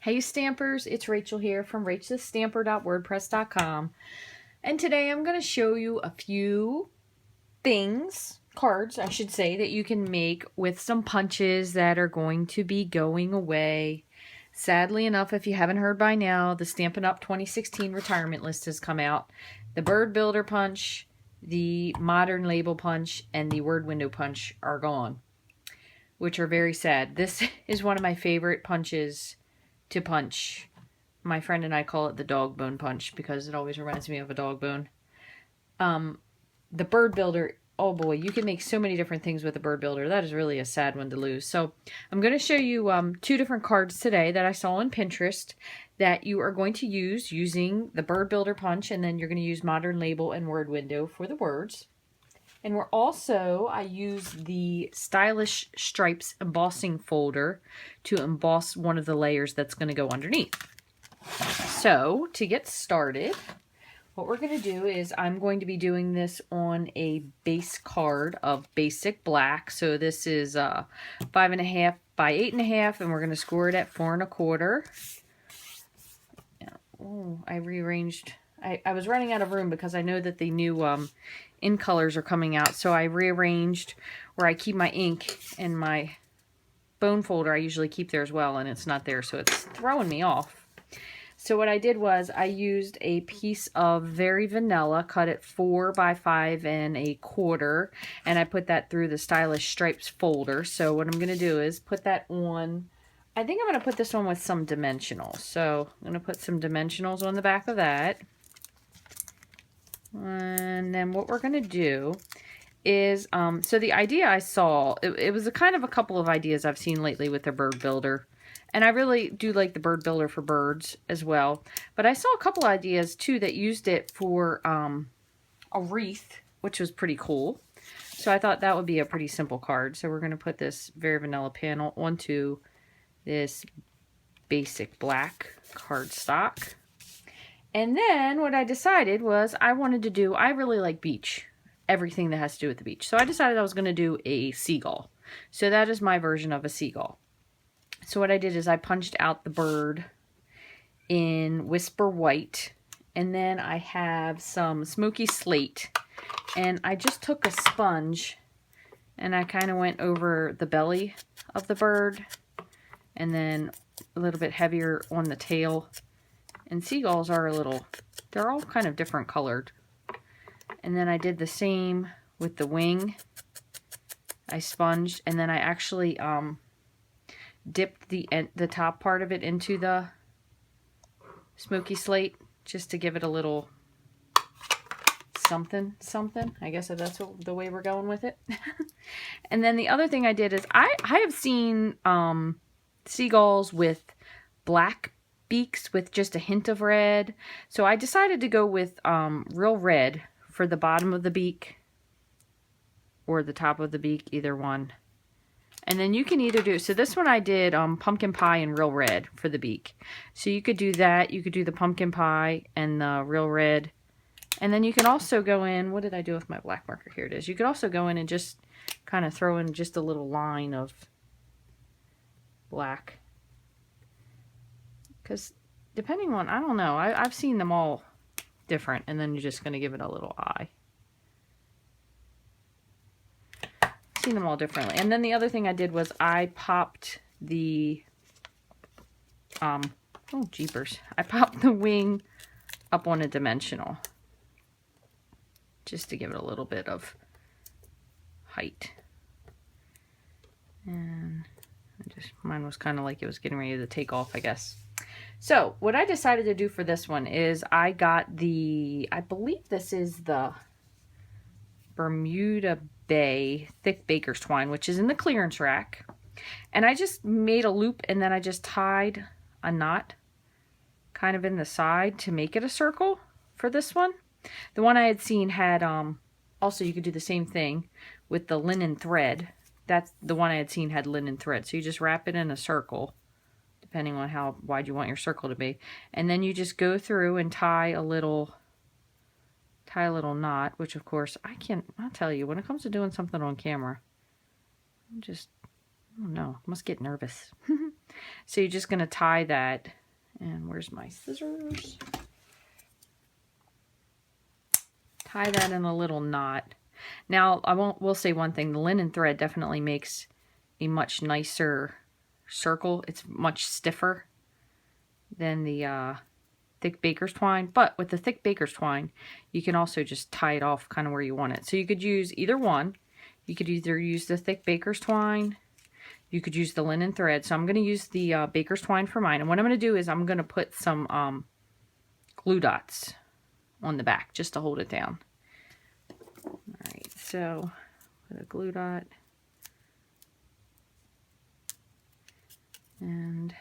Hey Stampers, it's Rachel here from Rachthestamper.wordpress.com, and today I'm going to show you a few cards I should say, that you can make with some punches that are going to be going away. Sadly enough, if you haven't heard by now, the Stampin' Up! 2016 retirement list has come out. The Bird Builder Punch, the Modern Label Punch, and the Word Window Punch are gone, which are very sad. This is one of my favorite punches to punch. My friend and I call it the dog bone punch because it always reminds me of a dog bone. The Bird Builder, oh boy, you can make so many different things with the Bird Builder. That is really a sad one to lose. So I'm going to show you two different cards today that I saw on Pinterest that you are going to use using the Bird Builder punch, and then you're going to use Modern Label and Word Window for the words. And I used the Stylish Stripes embossing folder to emboss one of the layers that's going to go underneath. So, to get started, what we're going to do is I'm going to be doing this on a base card of basic black. So this is 5.5 by 8.5, and we're going to score it at 4 1/4. Oh, I rearranged. I was running out of room because I know that the new ink colors are coming out, so I rearranged where I keep my ink, and my bone folder I usually keep there as well, and it's not there, so it's throwing me off. So what I did was I used a piece of Very Vanilla, cut it 4 by 5 1/4, and I put that through the Stylish Stripes folder. So what I'm going to do is put that on. I think I'm going to put this one with some dimensionals. So I'm going to put some dimensionals on the back of that. And then what we're going to do is, so the idea I saw, it was a kind of a couple of ideas I've seen lately with the Bird Builder. And I really do like the Bird Builder for birds as well. But I saw a couple ideas too that used it for a wreath, which was pretty cool. So I thought that would be a pretty simple card. So we're going to put this Very Vanilla panel onto this basic black cardstock. And then what I decided was I really like beach, everything that has to do with the beach. So I decided I was going to do a seagull. So that is my version of a seagull. So what I did is I punched out the bird in Whisper White, and then I have some Smoky Slate, and I just took a sponge and I kind of went over the belly of the bird, and then a little bit heavier on the tail. And seagulls are they're all kind of different colored. And then I did the same with the wing. I sponged, and then I actually dipped the top part of it into the Smoky Slate just to give it a little something. I guess that's the way we're going with it. And then the other thing I did is I have seen seagulls with black beaks with just a hint of red. So I decided to go with real red for the bottom of the beak or the top of the beak, either one. And then you can either do, so this one I did pumpkin pie and real red for the beak. So you could do that. You could do the pumpkin pie and the real red. And then you can also go in, what did I do with my black marker? Here it is. You could also go in and just kind of throw in just a little line of black. Because depending on, I don't know, I've seen them all different, and then you're just going to give it a little eye. I've seen them all differently. And then the other thing I did was I popped the, oh jeepers, I popped the wing up on a dimensional just to give it a little bit of height. And mine was kind of like it was getting ready to take off, I guess. So what I decided to do for this one is I got I believe this is the Bermuda Bay Thick Baker's Twine, which is in the clearance rack. And I just made a loop, and then I just tied a knot kind of in the side to make it a circle for this one. The one I had seen had, also you could do the same thing with the linen thread. That's the one I had seen had linen thread. So you just wrap it in a circle, depending on how wide you want your circle to be. And then you just go through and tie a little knot, which of course I'll tell you, when it comes to doing something on camera, I'm just Oh no, I must get nervous. So you're just going to tie that. And where's my scissors? Tie that in a little knot. Now, we'll say one thing. The linen thread definitely makes a much nicer circle. It's much stiffer than the thick baker's twine. But with the thick baker's twine, you can also just tie it off kind of where you want it. So you could use either one. You could either use the thick baker's twine. You could use the linen thread. So I'm going to use the baker's twine for mine. And what I'm going to do is I'm going to put some glue dots on the back just to hold it down. Alright, so put a glue dot. And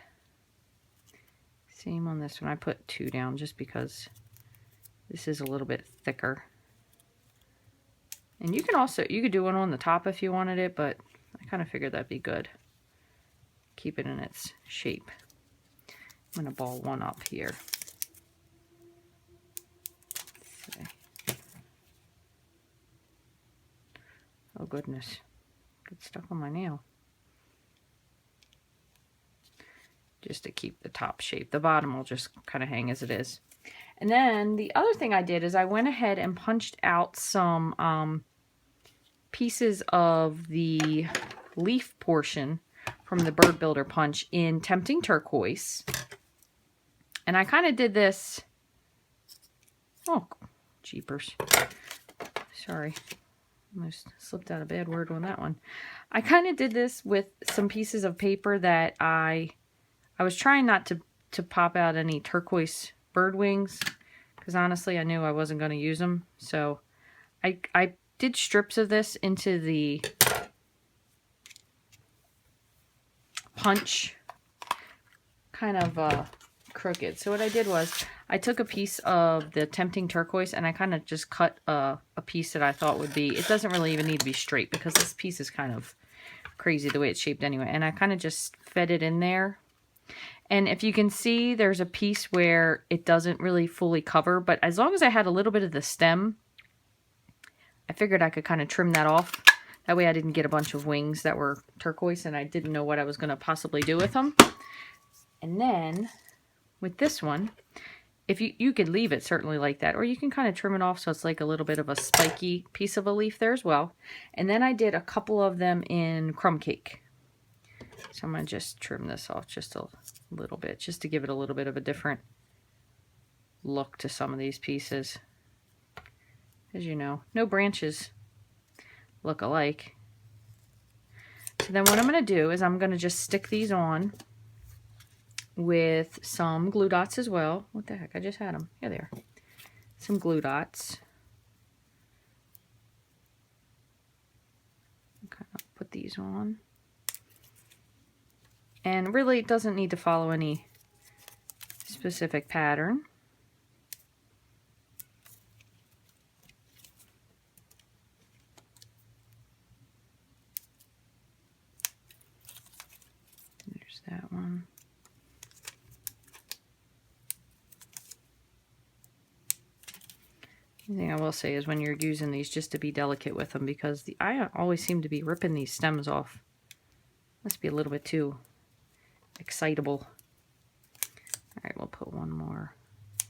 same on this one. I put 2 down just because this is a little bit thicker. And you could do one on the top if you wanted it, but I kind of figured that'd be good. Keep it in its shape. I'm going to ball one up here. Oh goodness, get stuck on my nail. Just to keep the top shape. The bottom will just kind of hang as it is. And then the other thing I did is I went ahead and punched out some pieces of the leaf portion from the Bird Builder punch in Tempting Turquoise. And I kind of did this, oh, jeepers. Sorry, almost slipped out a bad word on that one. I kind of did this with some pieces of paper that I was trying not to pop out any turquoise bird wings, because honestly I knew I wasn't going to use them. So I did strips of this into the punch, kind of crooked. So what I did was I took a piece of the Tempting Turquoise and I kind of just cut a piece that I thought would be, it doesn't really even need to be straight because this piece is kind of crazy the way it's shaped anyway. And I kind of just fed it in there. And if you can see, there's a piece where it doesn't really fully cover, but as long as I had a little bit of the stem, I figured I could kind of trim that off. That way I didn't get a bunch of wings that were turquoise and I didn't know what I was going to possibly do with them. And then with this one, if you could leave it certainly like that, or you can kind of trim it off so it's like a little bit of a spiky piece of a leaf there as well. And then I did a couple of them in crumb cake. So I'm going to just trim this off just a little bit, just to give it a little bit of a different look to some of these pieces. As you know, no branches look alike. So then what I'm going to do is I'm going to just stick these on with some glue dots as well. What the heck? I just had them. Here they are. Some glue dots. Kind of put these on. And really, it doesn't need to follow any specific pattern. There's that one. The thing I will say is when you're using these, just to be delicate with them, because I always seem to be ripping these stems off. Must be a little bit too excitable. All right, we'll put one more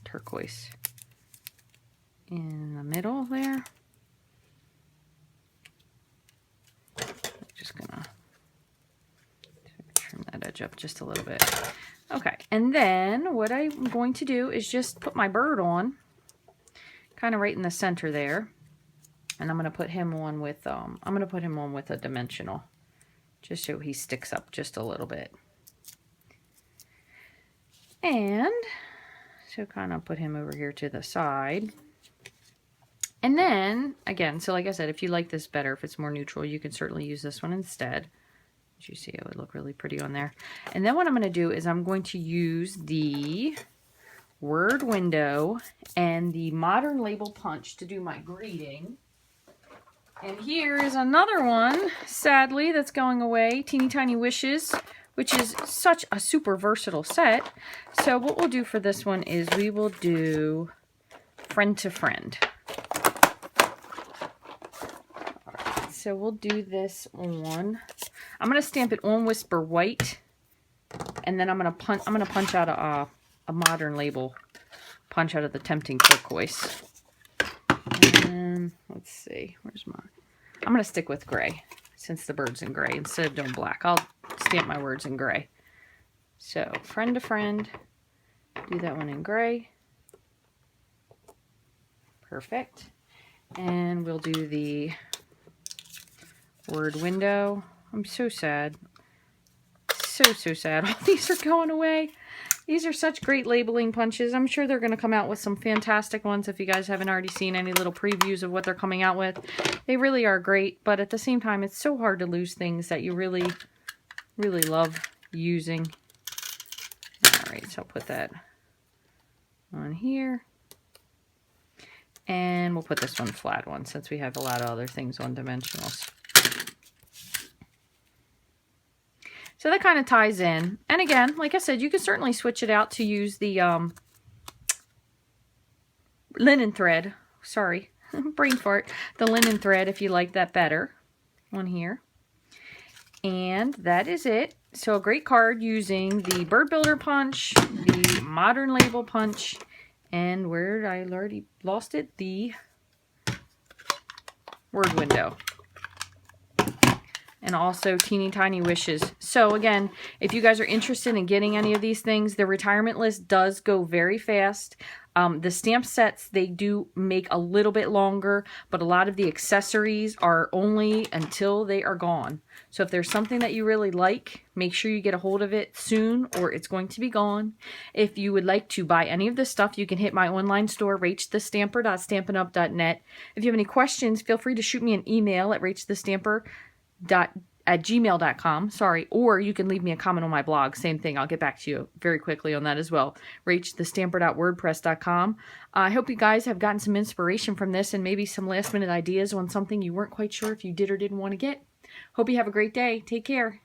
turquoise in the middle there. I'm just gonna trim that edge up just a little bit. Okay, and then what I'm going to do is just put my bird on, kind of right in the center there, and I'm going to put him on with a dimensional, just so he sticks up just a little bit. And so kind of put him over here to the side. And then, again, so like I said, if you like this better, if it's more neutral, you can certainly use this one instead. As you see, it would look really pretty on there. And then what I'm going to do is I'm going to use the word window and the modern label punch to do my greeting. And here is another one, sadly, that's going away, Teeny Tiny Wishes, which is such a super versatile set. So what we'll do for this one is we will do Friend to Friend. All right, so we'll do this on I'm going to stamp it on Whisper White, and then I'm going to punch out a modern label, punch out of the Tempting Turquoise. And let's see, where's my... I'm going to stick with gray since the bird's in gray instead of doing black. I'll stamp my words in gray. So friend to friend, do that one in gray. Perfect. And we'll do the word window. I'm so sad. So sad. All these are going away. These are such great labeling punches. I'm sure they're going to come out with some fantastic ones if you guys haven't already seen any little previews of what they're coming out with. They really are great, but at the same time, it's so hard to lose things that you really, really love using. Alright, so I'll put that on here. And we'll put this one flat one since we have a lot of other things on dimensionals. So that kind of ties in. And again, like I said, you can certainly switch it out to use the linen thread. Sorry, brain fart. The linen thread if you like that better on here. And that is it. So a great card using the Bird Builder punch, the Modern Label punch, and where I already lost it, the word window. And also Teeny Tiny Wishes. So again, if you guys are interested in getting any of these things, the retirement list does go very fast. The stamp sets, they do make a little bit longer, but a lot of the accessories are only until they are gone. So if there's something that you really like, make sure you get a hold of it soon or it's going to be gone. If you would like to buy any of this stuff, you can hit my online store, rachthestamper.stampinup.net. If you have any questions, feel free to shoot me an email at rachthestamper@gmail.com, or you can leave me a comment on my blog. Same thing, I'll get back to you very quickly on that as well. rachthestamper.wordpress.com. I hope you guys have gotten some inspiration from this and maybe some last minute ideas on something you weren't quite sure if you did or didn't want to get. Hope you have a great day. Take care.